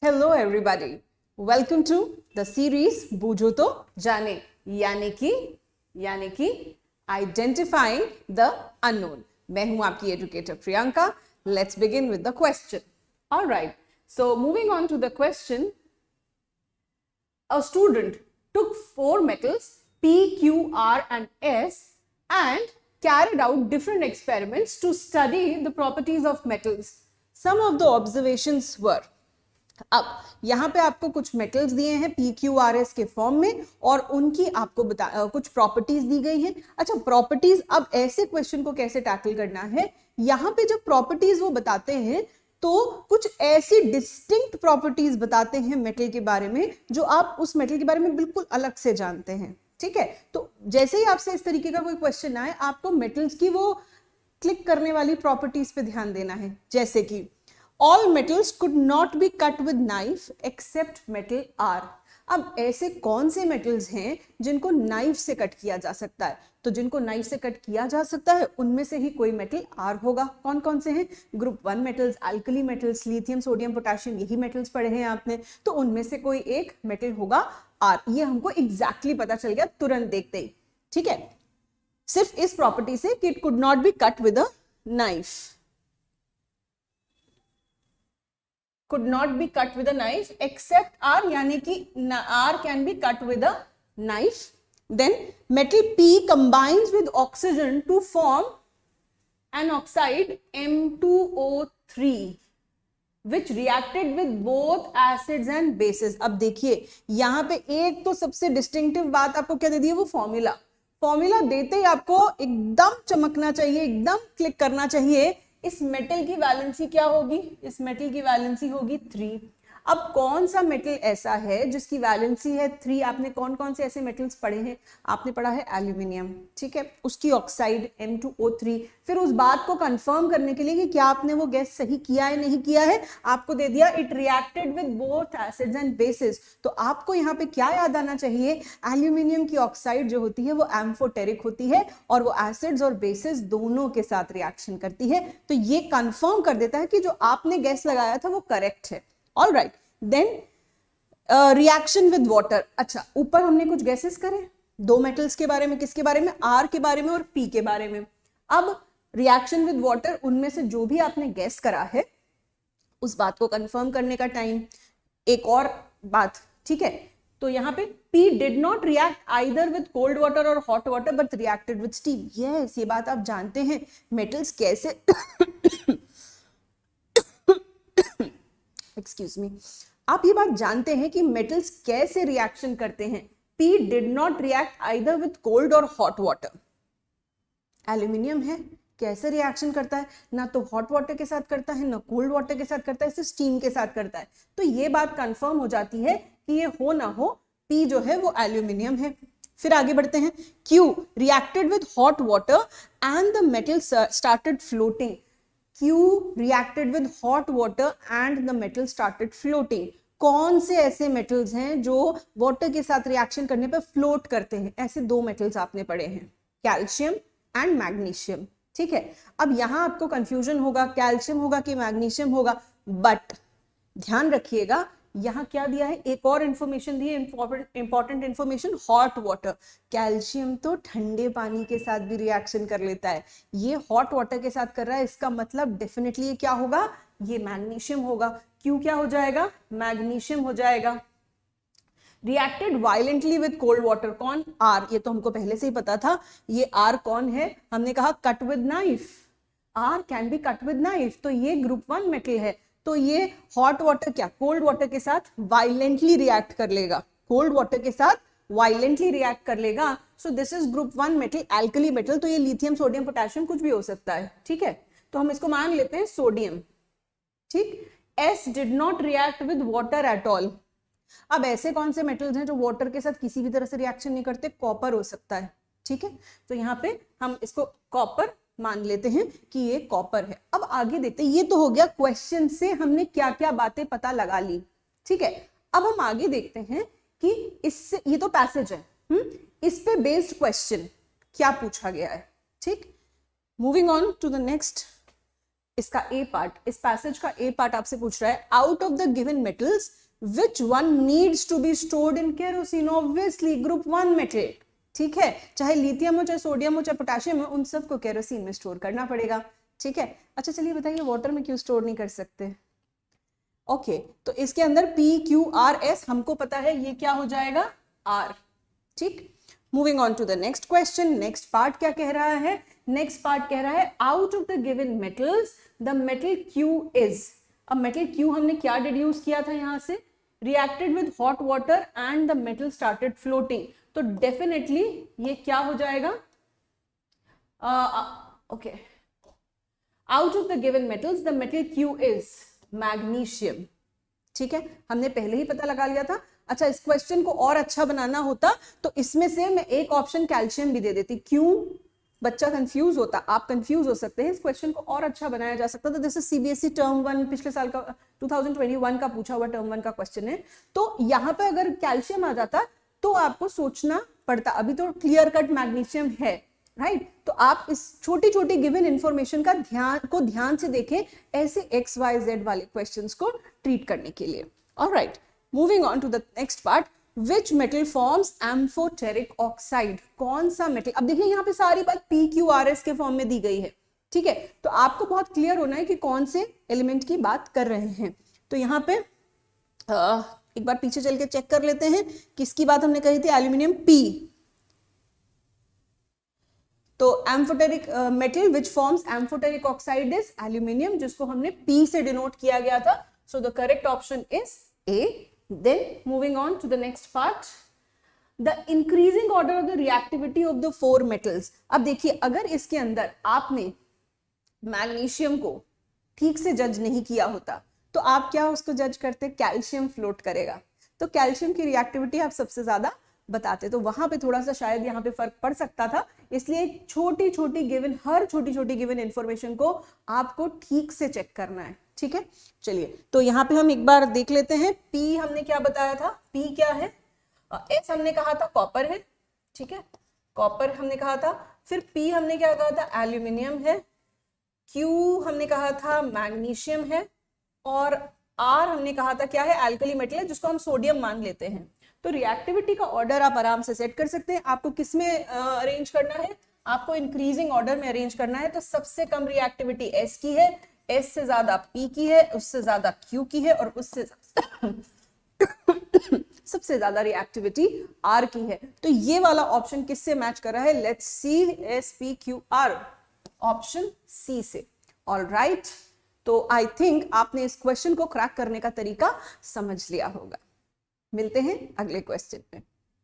Hello everybody, welcome to the series बूझो तो जाने यानी कि identifying the unknown. मैं हूं आपकी educator Priyanka. Let's begin with the question. All right, so moving on to the question. A student took 4 metals P, Q, R and S and carried out different experiments to study the properties of metals. Some of the observations were, अब यहाँ पे आपको कुछ metals दिए हैं PQRS के form में और उनकी आपको कुछ प्रॉपर्टीज दी गई हैं. अच्छा, प्रॉपर्टीज, अब ऐसे क्वेश्चन को कैसे टैकल करना है, यहाँ पे जब प्रॉपर्टीज वो बताते हैं तो कुछ ऐसी डिस्टिंक्ट प्रॉपर्टीज बताते हैं मेटल के बारे में जो आप उस मेटल के बारे में बिल्कुल अलग से जानते हैं. ठीक है, तो जैसे ही आपसे इस तरीके का कोई क्वेश्चन आए, आपको मेटल्स की वो क्लिक करने वाली प्रॉपर्टीज पे ध्यान देना है. जैसे कि all metals could not be cut with knife except metal R. अब ऐसे कौन से मेटल्स हैं जिनको नाइफ से कट किया जा सकता है? तो जिनको नाइफ से कट किया जा सकता है उनमें से ही कोई मेटल R होगा. कौन कौन से हैं? Group 1 metals, alkali metals, lithium, sodium, potassium, यही मेटल्स पढ़े हैं आपने. तो उनमें से कोई एक मेटल होगा R. ये हमको एग्जैक्टली पता चल गया तुरंत देखते ही. ठीक है, सिर्फ इस प्रॉपर्टी से कि it could not be cut with a knife. could not be cut with a knife except R, यानी कि R can be cut with a knife. Then metal P combines with oxygen to form an oxide M2O3 which reacted with both acids and bases. अब देखिए यहाँ पे एक तो सबसे distinctive बात आपको क्या दे दी है, वो फॉर्मूला देते ही आपको एकदम चमकना चाहिए, एकदम क्लिक करना चाहिए. इस मेटल की वैलेंसी क्या होगी? इस मेटल की वैलेंसी होगी 3. अब कौन सा मेटल ऐसा है जिसकी वैलेंसी है 3? आपने कौन कौन से ऐसे मेटल्स पढ़े हैं? आपने पढ़ा है एल्यूमिनियम. ठीक है, उसकी ऑक्साइड M2O3. फिर उस बात को कंफर्म करने के लिए कि क्या आपने वो गैस सही किया है नहीं किया है, आपको दे दिया it reacted with both acids and bases. तो आपको यहाँ पे क्या याद आना चाहिए? एल्यूमिनियम की ऑक्साइड जो होती है वो एम्फोटेरिक होती है और वो एसिड्स और बेसिस दोनों के साथ रिएक्शन करती है. तो ये कंफर्म कर देता है कि जो आपने गैस लगाया था वो करेक्ट है. All right, then reaction with water. अच्छा, ऊपर हमने कुछ गैसेस करे, 2 मेटल्स के बारे में. किसके बारे में? आर के बारे में और पी के बारे में. अब रिएक्शन विद वाटर, उनमें से जो भी आपने गैस करा है उस बात को कंफर्म करने का टाइम. एक और बात, ठीक है, तो यहाँ पे P did not react either with cold water or hot water but reacted with steam. Yes, ये बात आप जानते हैं मेटल्स कैसे एक्सक्यूज मी, आप ये बात जानते हैं कि मेटल्स कैसे रिएक्शन करते हैं. P did not react either with cold or hot water. Aluminium है, कैसे रिएक्शन करता है? ना तो हॉट वाटर के साथ करता है, ना कोल्ड वाटर के साथ करता है, सिर्फ स्टीम के साथ करता है. तो ये बात कंफर्म हो जाती है कि ये हो ना हो, P जो है वो एल्यूमिनियम है. फिर आगे बढ़ते हैं. Q reacted with hot water and the metal started floating. Q reacted with hot water and the metal started floating. कौन से ऐसे मेटल्स हैं जो वाटर के साथ रिएक्शन करने पर फ्लोट करते हैं? ऐसे 2 मेटल्स आपने पढ़े हैं, कैल्शियम एंड मैग्नीशियम. ठीक है, अब यहां आपको कंफ्यूजन होगा, कैल्शियम होगा कि मैग्नीशियम होगा. बट ध्यान रखिएगा, यहाँ क्या दिया है? एक और इंफॉर्मेशन दी है, important information. Hot water, calcium तो ठंडे पानी के साथ भी रिएक्शन कर लेता है, ये हॉट वाटर के साथ कर रहा है. इसका मतलब डेफिनेटली ये क्या होगा? ये मैग्नीशियम होगा. क्यों क्या हो जाएगा? मैग्नीशियम हो जाएगा. Reacted violently with cold water, कौन? आर. ये तो हमको पहले से ही पता था. ये आर कौन है? हमने कहा cut with knife. R can be cut with knife. तो ये ग्रुप 1 मेटल है. तो ये हॉट वाटर क्या कोल्ड वाटर के साथ वायलेंटली रिएक्ट कर लेगा, कोल्ड वाटर के साथ वायलेंटली रिएक्ट कर लेगा. So this is group 1 metal, alkali metal. तो ये लिथियम, सोडियम, पोटेशियम कुछ भी हो सकता है. ठीक है, तो हम इसको मान लेते हैं सोडियम. ठीक. S did not react with water at all. अब ऐसे कौन से मेटल्स हैं जो वाटर के साथ किसी भी तरह से रिएक्शन नहीं करते? कॉपर हो सकता है. ठीक है, तो यहाँ पे हम इसको कॉपर मान लेते हैं कि ये कॉपर है. अब आगे देखते हैं. ये तो हो गया क्वेश्चन से हमने क्या क्या बातें पता लगा ली. ठीक है, अब हम आगे देखते हैं कि इससे, ये तो पैसेज है, इस पे बेस्ड क्वेश्चन क्या पूछा गया है. ठीक, moving on to the next इसका ए पार्ट, इस पैसेज का ए पार्ट आपसे पूछ रहा है, out of the given metals which one needs to be stored in kerosene, obviously group 1 metal, ठीक है, चाहे लिथियम हो, चाहे सोडियम हो, चाहे पोटेशियम हो, उन सबको केरोसिन में स्टोर करना पड़ेगा, ठीक है। अच्छा चलिए बताइए वाटर में क्यों स्टोर नहीं कर सकते? ओके, तो इसके अंदर PQRS हमको पता है ये क्या हो जाएगा, R, ठीक। Moving on to the next question, next part क्या कह रहा है? नेक्स्ट पार्ट कह रहा है out of the given metals the metal Q is, अब मेटल Q हमने क्या डिड्यूस किया था यहां से, reacted with hot water and the metal started floating, तो डेफिनेटली ये क्या हो जाएगा, okay, out of the given metals the metal Q is magnesium, ठीक है, हमने पहले ही पता लगा लिया था। अच्छा, इस क्वेश्चन को और अच्छा बनाना होता तो इसमें से मैं एक ऑप्शन कैल्शियम भी दे देती, क्यों बच्चा कंफ्यूज होता, आप कंफ्यूज हो सकते हैं, इस क्वेश्चन को और अच्छा बनाया जा सकता था। दिस इज सीबीएसई टर्म 1, पिछले साल का 2021 का पूछा हुआ टर्म 1 का क्वेश्चन है, तो यहाँ पे अगर कैल्शियम आ जाता तो आपको सोचना पड़ता, अभी तो क्लियर कट मैग्नीशियम है, राइट, तो आप इस छोटी छोटी गिवन इंफॉर्मेशन का ध्यान से देखें ऐसे XYZ वाले क्वेश्चंस को ट्रीट करने के लिए। All right, moving on to the next part, which metal forms amphoteric oxide, कौन सा मेटल, अब देखिए यहाँ पे सारी बात PQRS के फॉर्म में दी गई है, ठीक है, तो आपको बहुत क्लियर होना है कि कौन से एलिमेंट की बात कर रहे हैं। तो यहाँ पे एक बार पीछे चल के चेक कर लेते हैं, किसकी बात हमने कही थी, एल्यूमिनियम P, तो amphoteric metal which forms amphoteric oxide is aluminium, जिसको हमने P से डिनोट किया गया था, so the correct option is A। Then moving on to the next part, the increasing order of the reactivity of the four metals। अब देखिए अगर इसके अंदर आपने मैग्नीशियम को ठीक से जज नहीं किया होता तो आप क्या उसको जज करते, कैल्शियम फ्लोट करेगा, तो कैल्शियम की रिएक्टिविटी आप सबसे ज्यादा बताते, तो वहां पे थोड़ा सा शायद यहाँ पे फर्क पड़ सकता था, इसलिए छोटी छोटी गिवन, हर छोटी छोटी गिवन इंफॉर्मेशन को आपको ठीक से चेक करना है, ठीक है। चलिए तो यहाँ पे हम एक बार देख लेते हैं, P हमने क्या बताया था, P क्या है, S हमने कहा था कॉपर है, ठीक है, कॉपर हमने कहा था, फिर P हमने क्या कहा था, एल्यूमिनियम है, Q हमने कहा था मैग्नीशियम है, और R हमने कहा था क्या है, एल्कली मेटल है, जिसको हम सोडियम मान लेते हैं। तो रिएक्टिविटी का ऑर्डर आप आराम से सेट कर सकते हैं, आपको किस में अरेंज करना है, आपको इंक्रीजिंग ऑर्डर में अरेंज करना है, तो सबसे कम रिएक्टिविटी S की है, S से ज्यादा P की है, उससे ज्यादा Q की है, और उससे सबसे ज्यादा रिएक्टिविटी R की है। तो ये वाला ऑप्शन किससे मैच कर रहा है, let's see, SPQR, option C से। ऑलराइट, तो आई थिंक आपने इस क्वेश्चन को क्रैक करने का तरीका समझ लिया होगा। मिलते हैं अगले क्वेश्चन में।